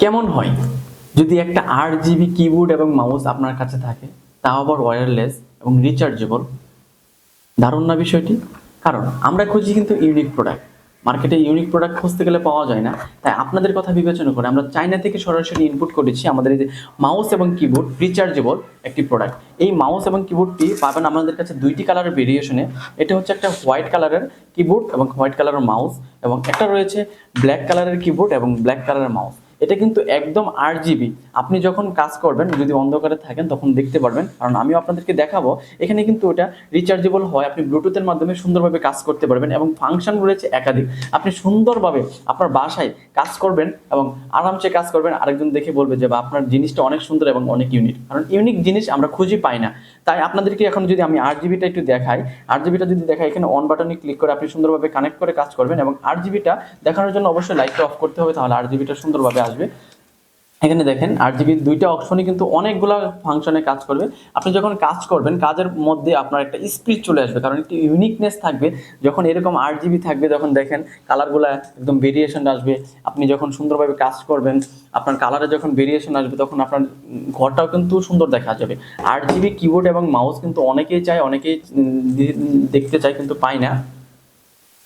কেমন হয় যদি একটা 8 জিবি কিবোর্ড এবং মাউস আপনার কাছে থাকে, তাও আবার ওয়্যারলেস এবং রিচার্জেবল? দারুণ না বিষয়টি? কারণ আমরা খুঁজি কিন্তু ইউনিক প্রোডাক্ট। মার্কেটে ইউনিক প্রোডাক্ট খুঁজতে গেলে পাওয়া যায় না। তাই আপনাদের কথা বিবেচনা করে আমরা চায়না থেকে সরাসরি ইনপুট করেছি আমাদের এই যে মাউস এবং কিবোর্ড রিচার্জেবল একটি প্রোডাক্ট। এই মাউস এবং কিবোর্ডটি পাবেন আমাদের কাছে দুইটি কালারের ভেরিয়েশনে। এটা হচ্ছে একটা হোয়াইট কালারের কিবোর্ড এবং হোয়াইট কালারের মাউস, এবং একটা রয়েছে ব্ল্যাক কালারের কিবোর্ড এবং ব্ল্যাক কালারের মাউস। এটা কিন্তু একদম 8 জিবি। আপনি যখন কাজ করবেন, যদি অন্ধকারে থাকেন তখন দেখতে পারবেন, কারণ আমিও আপনাদেরকে দেখাবো। এখানে কিন্তু ওটা রিচার্জেবল হয়, আপনি ব্লুটুথের মাধ্যমে সুন্দরভাবে কাজ করতে পারবেন এবং ফাংশন রয়েছে একাধিক। আপনি সুন্দরভাবে আপনার বাসায় কাজ করবেন এবং আরামসে কাজ করবেন, আরেকজন দেখে বলবে যে বা আপনার জিনিসটা অনেক সুন্দর এবং অনেক ইউনিক। কারণ ইউনিক জিনিস আমরা খুঁজে পাই না। তাই আপনাদেরকে এখন যদি আমি 8 জিবিটা একটু দেখাই, 8 জিবিটা যদি দেখাই, এখানে অন বাটনে ক্লিক করে আপনি সুন্দরভাবে কানেক্ট করে কাজ করবেন। এবং 8 জিবিটা দেখানোর জন্য অবশ্যই লাইটটা অফ করতে হবে, তাহলে 8 জিবিটা সুন্দরভাবে আসবে। এখানে দেখেন 8 জিবির দুইটা অপশনই কিন্তু অনেকগুলো ফাংশনে কাজ করবে। আপনি যখন কাজ করবেন, কাজের মধ্যে আপনার একটা স্পিড চলে আসবে, কারণ একটি ইউনিকনেস থাকবে। যখন এরকম 8 জিবি থাকবে, তখন দেখেন কালারগুলো একদম ভেরিয়েশন আসবে। আপনি যখন সুন্দরভাবে কাজ করবেন, আপনার কালারে যখন ভেরিয়েশন আসবে, তখন আপনার ঘরটাও কিন্তু সুন্দর দেখা যাবে। 8 জিবি কিবোর্ড এবং মাউস কিন্তু অনেকেই চায়, অনেকেই দেখতে চায়, কিন্তু পায় না।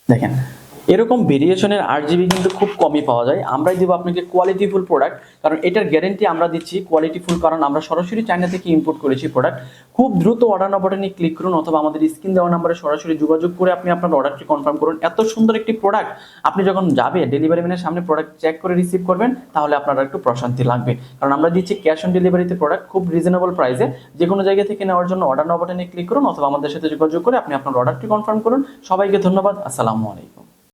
দেখেন এরকম ভেরিয়েশনের 8 জিবি কিন্তু খুব কমই পাওয়া যায়। আমরাই দেবো আপনাকে কোয়ালিটিফুল প্রোডাক্ট, কারণ এটার গ্যারেন্টি আমরা দিচ্ছি কোয়ালিটিফুল, কারণ আমরা সরাসরি চায়না থেকে ইম্পোর্ট করেছি প্রোডাক্ট। খুব দ্রুত অর্ডার নাও বাটনে ক্লিক করুন, অথবা আমাদের স্ক্রিন দেওয়া নাম্বারে সরাসরি যোগাযোগ করে আপনি আপনার অর্ডারটি কনফার্ম করুন। এত সুন্দর একটি প্রোডাক্ট আপনি যখন যাবে ডেলিভারি ম্যানের সামনে প্রোডাক্ট চেক করে রিসিভ করবেন, তাহলে আপনার একটু প্রশান্তি লাগবে। কারণ আমরা দিচ্ছি ক্যাশ অন ডেলিভারিতে প্রোডাক্ট খুব রিজনেবল প্রাইসে। যে কোনো জায়গা থেকে নেওয়ার জন্য অর্ডার নাও বাটনে ক্লিক করুন, অথবা আমাদের সাথে যোগাযোগ করে আপনি আপনার অর্ডারটি কনফার্ম করুন। সবাইকে ধন্যবাদ। আসসালামু আলাইকুম।